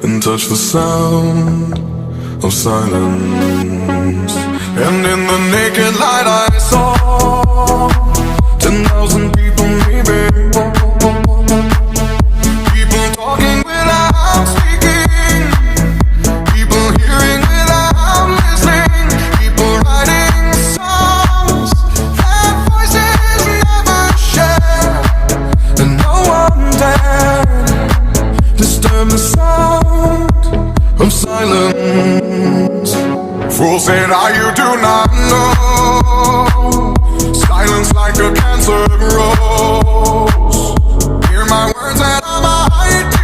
and touch the sound of silence. And in the naked light I saw 10,000 people maybe, people talking without speaking, people hearing without listening, people writing songs that voices never share, and no one dared disturb the sound of silence. Fool said, you do not know. Silence like a cancer grows. Hear my words and I'm a height.